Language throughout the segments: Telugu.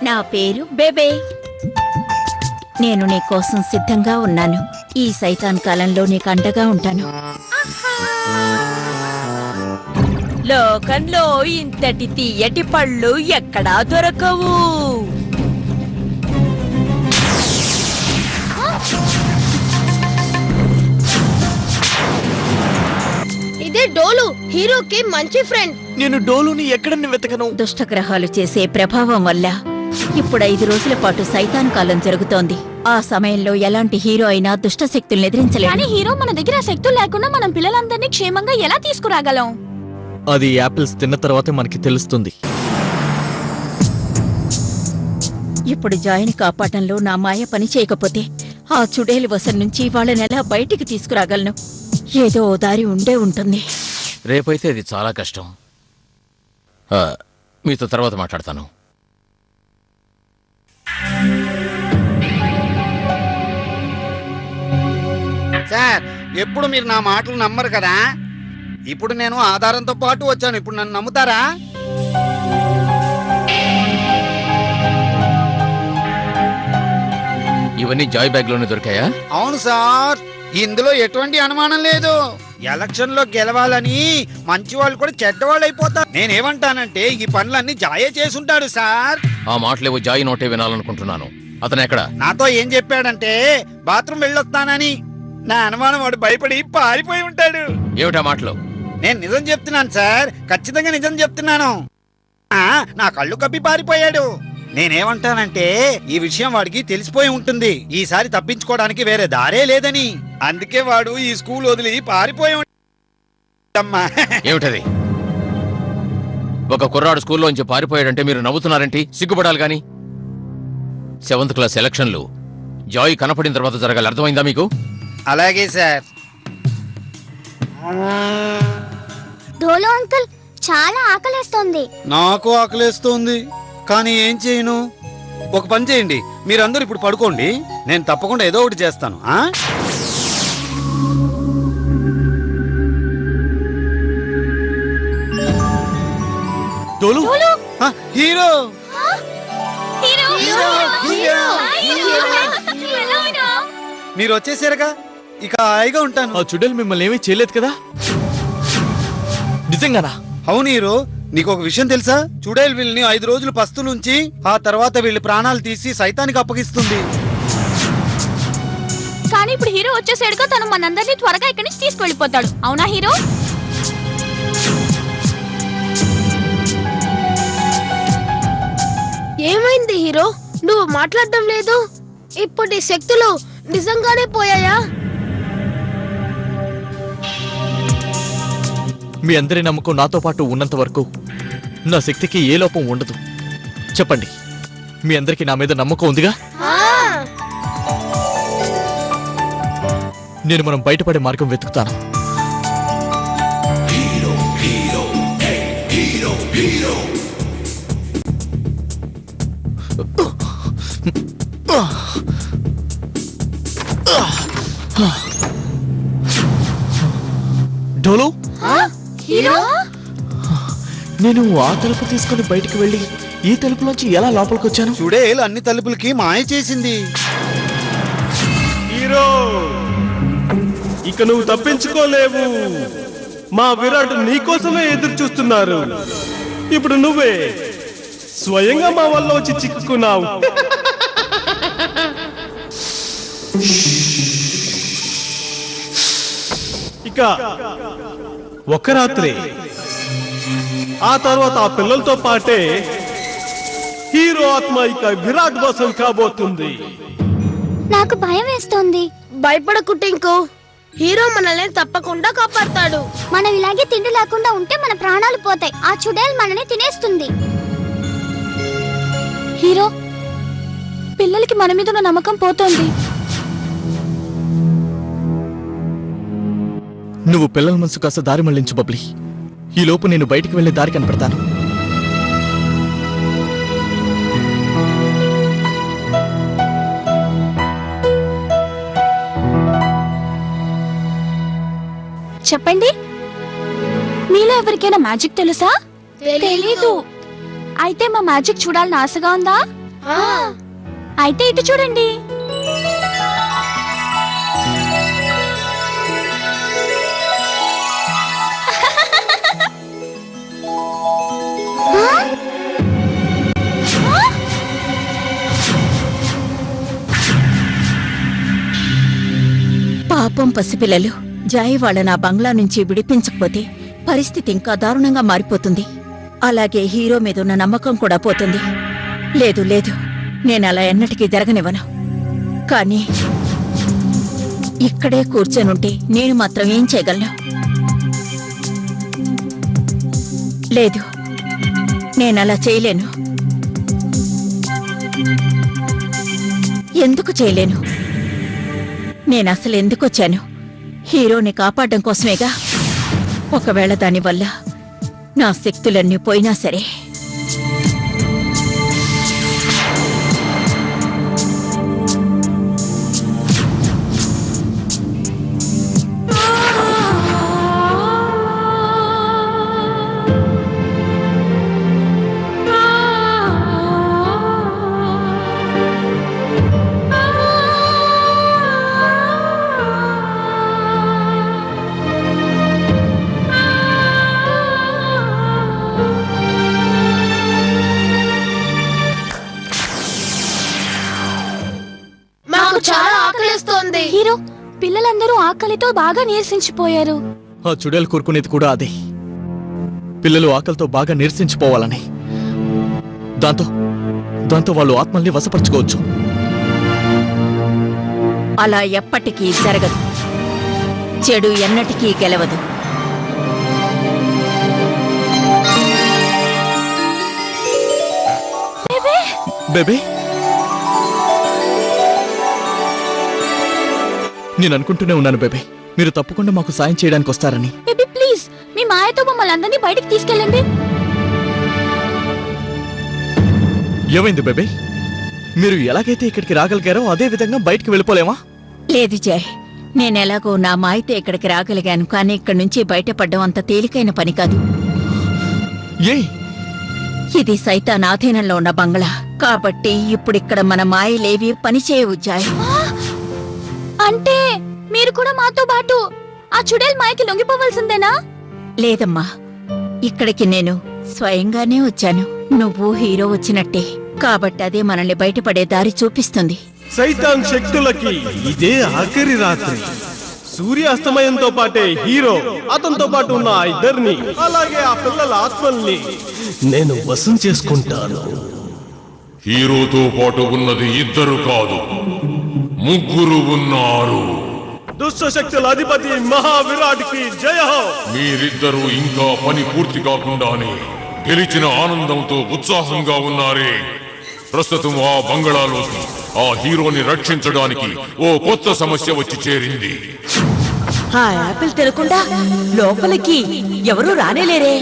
నా పేరు బేబే. నేను నీకోసం సిద్ధంగా ఉన్నాను. ఈ సైతాన్ కాలంలో నీకు అండగా ఉంటాను. లోకంలో ఇంతటి తీయటి పళ్ళు ఎక్కడా దొరకవు. ఇదే డోలు, హీరోకి మంచి ఫ్రెండ్. నేను డోలుని ఎక్కడని వెతకను. దుష్టగ్రహాలు చేసే ప్రభావం వల్ల ఇప్పుడు 5 రోజుల పాటు సైతాన్ కాలం జరుగుతోంది. ఆ సమయంలో ఎలాంటి హీరో అయినా దుష్ట శక్తుల్ని ఎదిరించలేడు. కానీ హీరో మన దగ్గర శక్తులు లేకుండా మనం పిల్లలందరినీ క్షేమంగా ఎలా తీసుకురాగలం? అది యాపిల్స్ తిన్న తర్వాతే మనకి తెలుస్తుంది. ఇప్పుడు జాయిని కాపాటంలో నా మాయ పని చేయకపోతే ఆ చుడేలు వసం నుంచి వాళ్ళని ఎలా బయటికి తీసుకురాగలను? ఏదో ఓ దారి ఉండే ఉంటుంది. రేపైతే అది చాలా కష్టం. మీతో తర్వాత మాట్లాడతాను. సార్, ఎప్పుడు మీరు నా మాటలు నమ్మరు కదా. ఇప్పుడు నేను ఆధారంతో పాటు వచ్చాను. ఇప్పుడు నన్ను నమ్ముతారా? ఇవన్నీ జాయ్ బ్యాగ్ లోనే దొరికాయా? అవును సార్, ఇందులో ఎటువంటి అనుమానం లేదు. ఎలక్షన్ లో గెలవాలని మంచి వాళ్ళు కూడా చెడ్డవాళ్ళు అయిపోతారు. నేనేమంటానంటే ఈ పనులన్నీ జాయే చేసుంటాడు సార్. ఆ మాటలేవో జాయి నోటే వినాలనుకుంటున్నాను. అతను ఎక్కడ? నాతో ఏం చెప్పాడంటే బాత్రూమ్ వెళ్ళొస్తానని. నా అనుమానం వాడు భయపడి పారిపోయి ఉంటాడు. ఏమిటా మాటలు? నేను నిజం చెప్తున్నాను సార్, ఖచ్చితంగా నిజం చెప్తున్నాను. నా కళ్ళు కప్పి పారిపోయాడు. నేనేమంటానంటే ఈ విషయం వాడికి తెలిసిపోయి ఉంటుంది. ఈసారి తప్పించుకోవడానికి వేరే దారే లేదని. అందుకే వాడు ఈ స్కూల్ వదిలి పారిపోయి ఉంటాడమ్మా. ఏమిటది? ఒక కుర్రాడు స్కూల్లోంచి పారిపోయాడంటే మీరు నవ్వుతున్నారేంటి? సిగ్గుపడాలి గాని. 7th క్లాస్ ఎలక్షన్లు జాయ్ కనపడిన తర్వాత జరగాలి. అర్థమైందా మీకు? అలాగే సార్. డోలో అంకుల్, చాలా ఆకలేస్తోంది. నాకు ఆకలేస్తోంది, కానీ ఏం చేయను. ఒక పని చేయండి, మీరందరూ ఇప్పుడు పడుకోండి. నేను తప్పకుండా ఏదో ఒకటి చేస్తాను. డోలు, హీరో మీరు వచ్చేసారుగా, ఇక హాయిగా ఉంటాను. ఆ చుడేలు మిమ్మల్ని ఏమీ చేయలేదు కదా? నిజంగానా? అవును హీరో, నీకు ఒక విషయం తెలుసా? చుడేల్ వీళ్ళని 5 రోజులు పస్తులుంచి ఆ తర్వాత వీళ్ళ ప్రాణాలు తీసి సైతానికి అప్పగిస్తుంది. కానీ ఇప్పుడు హీరో వచ్చేసాడుగా, తను మనందరినీ త్వరగా ఇక్కడి నుంచి తీసుకువెళ్ళిపోతాడు. అవునా హీరో? ఏమైంది హీరో, నువ్వు మాట్లాడడం లేదు? ఇప్పుడు నీ శక్తులు నిజంగానే పోయాయా? మీ అందరి నమ్మకం నాతో పాటు ఉన్నంత వరకు నా శక్తికి ఏ లోపం ఉండదు. చెప్పండి, మీ అందరికి నా మీద నమ్మకం ఉందిగా? నేను మనం బయటపడే మార్గం వెతుకుతాను. డోలు, హీరో, నేను ఆ తలుపు తీసుకుని బయటికి వెళ్ళి ఈ తలుపులోంచి ఎలా లోపలికి వచ్చాను? చుడేల్ అన్ని తలుపులకి మాయ చేసింది. హీరో, ఇక నువ్వు తప్పించుకోలేవు. మా విరాట్ నీకోసమే ఎదురు చూస్తున్నారు. ఇప్పుడు నువ్వే స్వయంగా మా వల్ల వచ్చి చిక్కుకున్నావు. ఇక ఒక రాత్రి, ఆ తర్వాత ఆ పిల్లలతో పాటే హీరో ఆత్మ ఇక విరాట్ వశం కాబోతుంది. నాకు భయం వేస్తోంది. భయపడకు టింకు, హీరో మనల్ని తప్పకుండా కాపాడతాడు. మనం ఇలాగే తిండి లేకుండా ఉంటే మన ప్రాణాలు పోతాయి. ఆ చుడేల్ మనని తినేస్తుంది. హీరో, పిల్లలకి మన మీద ఉన్న నమ్మకం పోతోంది. నువ్వు పిల్లల మనసు కాస్త దారి మళ్లించు బబ్లీ. ఈ లోపు నేను బయటికి వెళ్లే దారి కనపడతాను. చెప్పండి, మీలో ఎవరికైనా మ్యాజిక్ తెలుసా? తెలీదు. అయితే మా మ్యాజిక్ చూడాలని ఆశగా ఉందా? అయితే ఇటు చూడండి. పాపం పసిపిల్లలు. జాయి వాళ్ళ నా బంగ్లా నుంచి విడిపించకపోతే పరిస్థితి ఇంకా దారుణంగా మారిపోతుంది. అలాగే హీరో మీద ఉన్న నమ్మకం కూడా పోతుంది. లేదు లేదు, నేనలా ఎన్నటికీ జరగనివ్వను. కానీ ఇక్కడే కూర్చొనుంటే నేను మాత్రం ఏం చేయగలను? లేదు, నేనలా చేయలేను. ఎందుకు చేయలేను? నేనసలు ఎందుకొచ్చాను? హీరోని కాపాడడం కోసమేగా. ఒకవేళ దానివల్ల నా శక్తులన్నీ పోయినా సరే మాకు చాలా ఆకలిస్తోంది. హీరో, పిల్లలందరూ ఆకలితో బాగా నీరసించిపోయారు. ఆ చుడేలు కోరుకునేది కూడా అదే. పిల్లలు ఆకలితో బాగా నీరసించిపోవాలని. దాంతో వాళ్ళు ఆత్మల్ని వశపరచుకోవచ్చు. అలా ఎప్పటికీ జరగదు. చెడు ఎన్నటికీ గెలవదు. బేబే, నేను అనుకుంటూనే ఉన్నాను బేబే, మీరు తప్పకుండా మాకు సాయం చేయడానికి వస్తారని. బేబీ ప్లీజ్, మీ మాయతో మమ్మల్ని అందరినీ బయటికి తీసుకెళ్ళండి. ఏమైంది బేబే? మీరు ఎలాగైతే ఇక్కడికి రాగలిగారో అదే విధంగా బయటికి వెళ్ళిపోలేమా? లేదు జయ్, నేనెలాగో నా మాయతో ఇక్కడికి రాగలిగాను. కానీ ఇక్కడి నుంచి బయటపడడం అంత తేలికైన పని కాదు. ఏ? ఇది సైతాన్ ఆధీనంలో ఉన్న బంగ్లా కాబట్టి ఇప్పుడిక్కడ మన మాయలేవి పనిచేయవు జాయ్. అంటే మీరు కూడా మాతో పాటు ఆ చుడేల్ మాయకి లొంగిపోవాల్సిందేనా? లేదమ్మా, ఇక్కడికి నేను స్వయంగానే వచ్చాను. నువ్వు హీరో వచ్చినట్టే. కాబట్టి అదే మనల్ని బయటపడే దారి చూపిస్తుంది. సైతాన్ శక్తులకి ఇదే ఆఖరి రాత్రి. సూర్యాస్తమయంతో పాటే హీరో, అతనితో పాటు ఉన్న ఆ ఇద్దరిని, అలాగే ఆ పిల్లల ఆత్మల్ని నేను వశం చేసుకుంటాను. హీరోతో పాటు ఉన్నది ఇద్దరు కాదు, ముగ్గురు ఉన్నారు. దుష్ట శక్తుల అధిపతి మహావిరాట్ కి జయ హో. మీరిద్దరూ ఇంకా పని పూర్తి కాకుండానే గెలిచిన ఆనందంతో ఉత్సాహంగా ఉన్నారే. ప్రస్తుతం ఆ బంగళాలోకి ఆ హీరోని రక్షించడానికి ఓ కొత్త సమస్య వచ్చి చేరింది. ఆ యాపిల్ తినకుండా లోపలికి ఎవరూ రానేలేరే.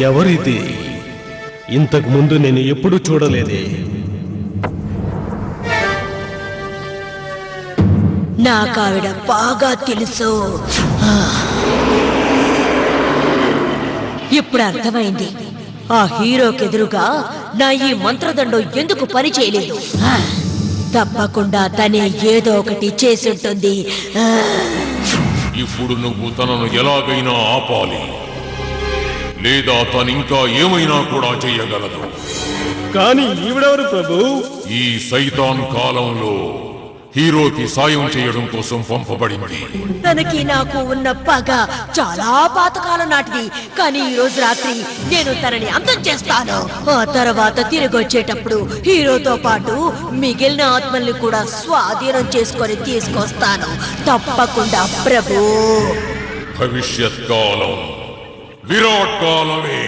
ఎవరిది? ఇంతకు ముందు నేను ఎప్పుడు చూడలేదే. నాకావిడ బాగా తెలుసు. ఇప్పుడు అర్థమైంది ఆ హీరోకెదురుగా నా ఈ మంత్రదండం ఎందుకు పని చేయలేదు. తప్పకుండా తనే ఏదో ఒకటి చేసుంటుంది. ఇప్పుడు నువ్వు తనను ఎలాగైనా ఆపాలి, లేదా తనింకా ఏమైనా కూడా చెయ్యగలదు. కానీ ఈవిడెవరు ప్రభు? ఈ సైతాన్ కాలంలో హీరోకి సాయం చేయడం కోసం పంపబడింది. తనకి నాకు ఉన్న పగ చాలా పాతకాలం నాటిది. కానీ ఈ రోజు రాత్రి నేను తనని అంతం చేస్తాను. ఆ తర్వాత తిరిగి వచ్చేటప్పుడు హీరోతో పాటు మిగిలిన ఆత్మల్ని కూడా స్వాధీనం చేసుకొని తీసుకొస్తాను. తప్పకుండా ప్రభు. భవిష్యత్ కాలం విరాట్ కాలమే.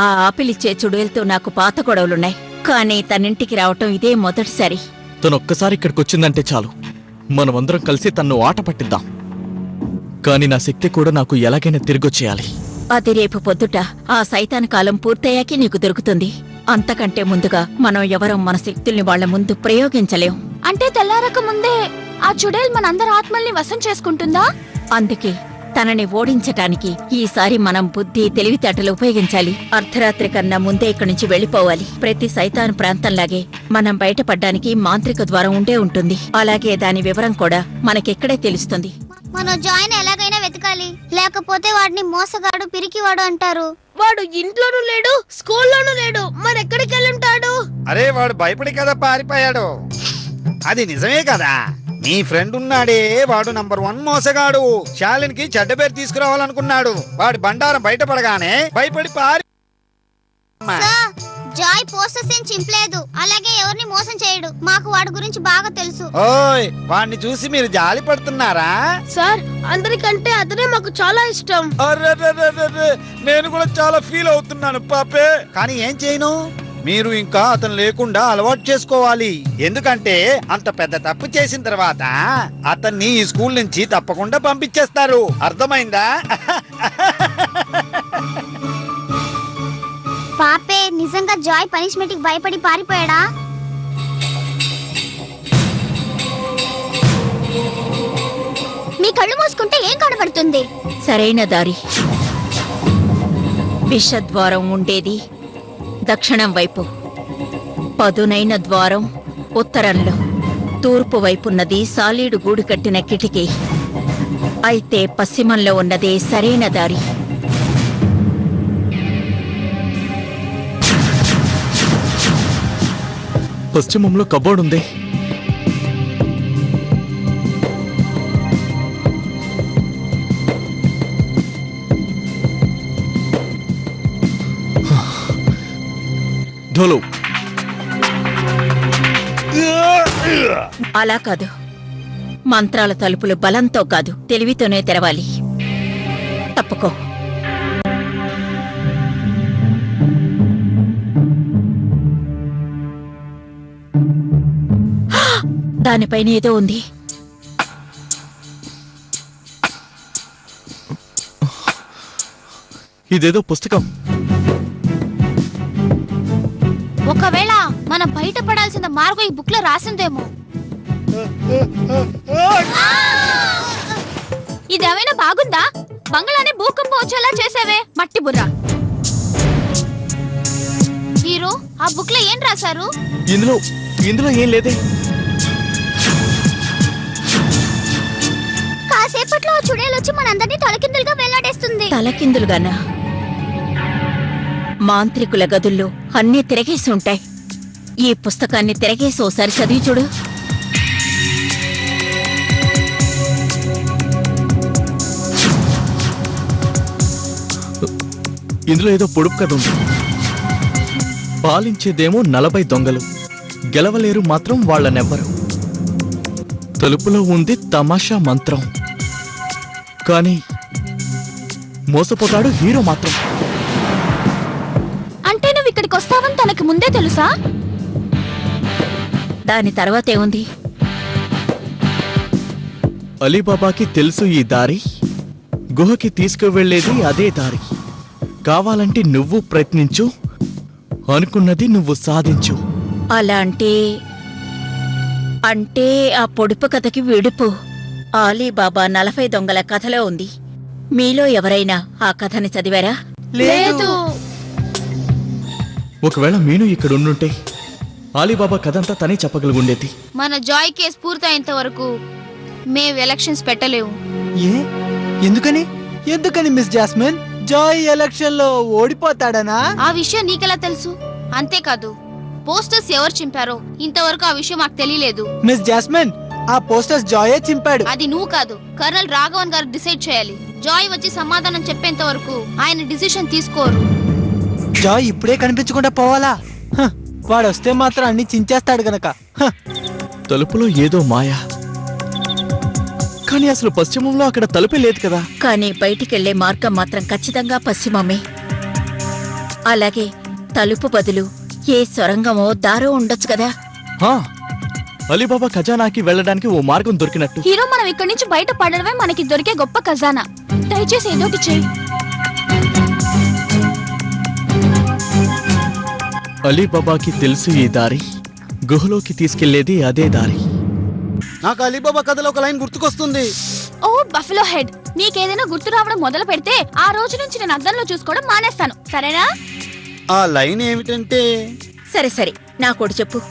ఆ ఆపిలిచ్చే చుడేలతో నాకు పాత గొడవలున్నాయి. కానీ తనింటికి రావటం ఇదే మొదటిసారి. తనొక్కసారి ఇక్కడికి వచ్చిందంటే చాలు, మనమందరం కలిసి తన్ను ఆట పట్టిద్దాం. కానీ నా శక్తి కూడా నాకు ఎలాగైనా తిరిగొచ్చేయాలి. అది రేపు పొద్దుట ఆ సైతాన్ కాలం పూర్తయ్యాకే నీకు దొరుకుతుంది. అంతకంటే ముందుగా మనం ఎవరం మన శక్తుల్ని వాళ్ల ముందు ప్రయోగించలేం. అంటే తెల్లారక ముందే ఆ చుడేల్ మనందరి ఆత్మల్ని వశం చేసుకుంటుందా? అందుకే తనని ఓడించటానికి ఈసారి మనం బుద్ధి తెలివితేటలు ఉపయోగించాలి. అర్ధరాత్రి కన్నా ముందే ఇక్కడి నుంచి వెళ్లిపోవాలి. ప్రతి సైతాన్ ప్రాంతంలాగే మనం బయటపడ్డానికి మాంత్రిక ద్వారం ఉండే ఉంటుంది. అలాగే దాని వివరం కూడా మనకిక్కడే తెలుస్తుంది. మన జాయిన్ ఎలాగైనా వెతకాలి, లేకపోతే వాడిని మోసగాడు పిరికివాడు అంటారు. వాడు ఇంట్లోనూ లేడు, స్కూల్లోనూ లేడు, మరి ఎక్కడికి వెళ్ళుంటాడు? అరే వాడు భయపడి కదా పారిపోయాడు. అది నిజమే కదా. నీ ఫ్రెండ్ ఉన్నాడే వాడు నంబర్ 1 మోసగాడు. శాలినికి చెడ్డ పేరు తీసుకురావాలనుకున్నాడు. వాడి బండారం బయటపడగానే భయపడి పారి. సార్, జాయ్ పోస్టర్స్ ఏం చింపలేదు, అలాగే ఎవరిని మోసం చేయడు. మాకు వాడి గురించి బాగా తెలుసు. ఓయ్ వాడిని చూసి మీరు జాలి పడుతున్నారా? సార్, అందరికంటే అతనే మాకు చాలా ఇష్టం. అర్రర్రర్రర్రర్ర, నేను కూడా చాలా ఫీల్ అవుతున్నాను పాపే. కానీ ఏం చేయను, మీరు ఇంకా అతను లేకుండా అలవాటు చేసుకోవాలి. ఎందుకంటే అంత పెద్ద తప్పు చేసిన తర్వాత అతన్ని ఈ స్కూల్ నుంచి తప్పకుండా పంపించేస్తారు. అర్థమైందా? పాపే, నిజంగా జాయ్ పనిష్మెంట్ కి భయపడి పారిపోయాడా? మీ కళ్ళు మూసుకుంటే ఏం కనబడుతుంది? సరైన దారి. విషద్వారం ఉండేది దక్షిణం వైపు, పదునైన ద్వారం ఉత్తరంలో, తూర్పు వైపున్నది సాలీడు గూడు కట్టిన కిటికీ. అయితే పశ్చిమంలో ఉన్నదే సరైన దారి. పశ్చిమంలో కబోర్డ్ ఉంది. ఢోలు. అలా కాదు, మంత్రాల తలుపులు బలంతో కాదు తెలివితోనే తెరవాలి. తప్పుకో. దానిపైన ఏదో ఉంది. ఇదేదో పుస్తకం. ఒకవేళ మనం బయటపడాల్సిన మార్గం ఈ బుక్ లో రాసిందేమో. ఇదేమైనా బాగుందా? బంగ్లానే భూకంపం వచ్చేలా చేసావే, మట్టి బుర్ర. హీరో, ఆ బుక్ లో ఏం రాశారు? ఇందులో ఏం లేదే. కాసేపట్లో చుడేలొచ్చి మనందరినీ తలకిందులుగా వేలాడేస్తుంది. తలకిందులుగానా? మాంత్రికుల గదుల్లో అన్నీ తిరగేసి ఉంటాయి. ఈ పుస్తకాన్ని తిరగేసి ఓసారి చదివి చూడు. ఇందులో ఏదో పొడుపు కథ ఉంది. పాలించేదేమో 40 దొంగలు, గెలవలేరు మాత్రం వాళ్ళనెవ్వరు. తలుపులో ఉంది తమాషా మంత్రం, కానీ మోసపోతాడు హీరో మాత్రం. అంటే నువ్వు ఇక్కడికి వస్తావని తనకి ముందే తెలుసా? దాని తర్వాత ఏముంది? అలీబాబాకి తెలుసు ఈ దారి, గుహకి తీసుకువెళ్లేది అదే దారి. కావాలంటే నువ్వు ప్రయత్నించు, అనుకున్నది నువ్వు సాధించు. అలా అంటే ఆ పొడుపు కథకి విడుపు ఆలీబాబా 40 దొంగల కథలో ఉంది. మీలో ఎవరైనా ఆ కథని చదివారా? లేదు. ఒకవేళ మీను ఇక్కడ ఉండుంటే ఆలీబాబా కథంతా తనే చెప్పగలుగుండేది. మన జాయ్ కేసు పూర్తయ్యేంత వరకు మేము ఎలక్షన్స్ పెట్టలేము. ఎందుకని మిస్ జాస్మిన్? జాయ్ ఎలక్షన్ లో ఓడిపోతాడనా? ఆ విషయం నీకెలా తెలుసు? అంతేకాదు, పోస్టర్స్ ఎవరు చింపారో ఇంతవరకు ఆ విషయం మాకు తెలియలేదు. మిస్ జాస్మిన్, ఆ పోస్టర్స్ జాయే చింపాడు. అది నువ్వు కాదు, కర్నల్ రాఘవన్ గారు డిసైడ్ చేయాలి. జాయ్ వచ్చి సమాధానం చెప్పేంత వరకు ఆయన డిసిషన్ తీసుకోరు. జాయ్ ఇప్పుడే కనిపించకుండా పోవాలా? వాడొస్తే మాత్రం అన్ని చించేస్తాడు గనక. తలుపులో ఏదో మాయా, కానీ అసలు పశ్చిమంలో అక్కడ తలుపే లేదు కదా. కానీ బయటికెళ్లే మార్గం మాత్రం ఖచ్చితంగా పశ్చిమమే. అలాగే తలుపు బదులు ఏ సొరంగమో దారో ఉండొచ్చు కదా. అలీబాబా ఖజానాకి వెళ్ళడానికి ఓ మార్గం దొరికినట్టు. హీరో, మనం ఇక్కడి నుంచి బయట పడడమే మనకి దొరికే గొప్ప ఖజానా. దయచేసి ఏదోటి చేయి. అలీబాబాకి తెలుసు ఈ దారి, గుహలోకి తీసుకెళ్లేది అదే దారి. నాకు అలీబాబా కథలో ఒక లైన్ గుర్తుకొస్తుంది. ఓ బఫెలో హెడ్, నీకేదైనా గుర్తు రావడం మొదలు పెడితే ఆ రోజు నుంచి నేను అద్దంలో చూసుకోవడం మానేస్తాను, సరేనా? ఆ లైన్ ఏమిటంటే, సరే సరే, నాకోటి చెప్పు.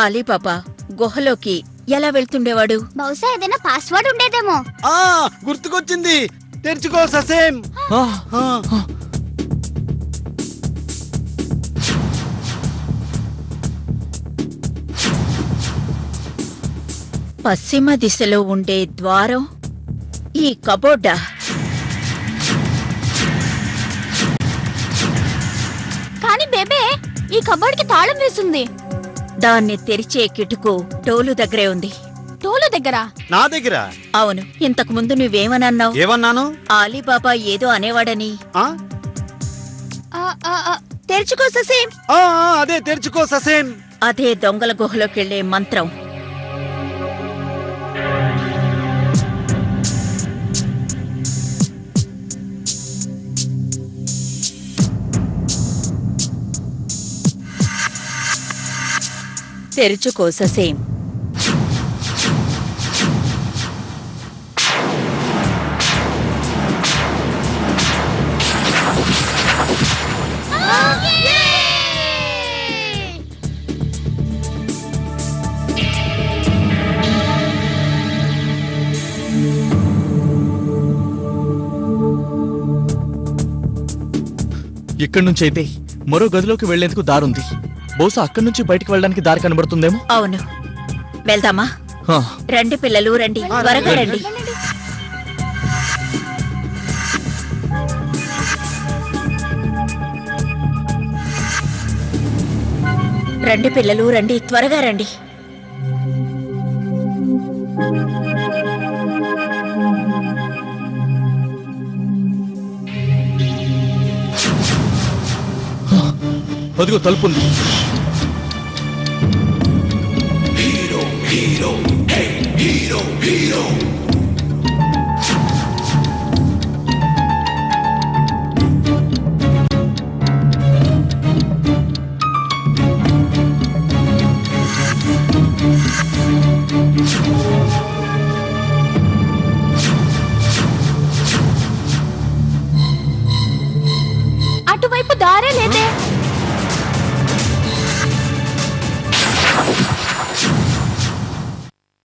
అలీబాబా గుహలోకి ఎలా వెళ్తుండేవాడు? బహుశా ఏదైనా పాస్వర్డ్ ఉండేదేమో. గుర్తుకొచ్చింది. తెరుచుకో ససేం. పశ్చిమ దిశలో ఉండే ద్వారం ఈ కబోర్డా? కానీ బేబే, ఈ కబోర్డ్కి తాళం వేసింది. దాన్ని తెరిచే కిటుకు టోలు దగ్గరే ఉంది. టోలు దగ్గర? నా దగ్గర? అవును. ఇంతకు ముందు నువ్వేమనన్నావు? ఏమన్నాను? అలీబాబా ఏదో అనేవాడని. తెరుచుకో ససేం. అదే తెరుచుకో ససేం. అదే దొంగల గుహలోకెళ్లే మంత్రం. తెరుచుకో ససేం. ఇక్కడి నుంచి అయితే మరో గదిలోకి వెళ్లేందుకు దారుంది. బహుశా అక్కడి నుంచి బయటికి వెళ్ళడానికి దారి కనబడుతుందేమో. అవును, వెళ్దామా? రండి పిల్లలు, రండి, త్వరగా రండి. రండి పిల్లలు, రండి, త్వరగా రండి. అదిగో తలుపుంది.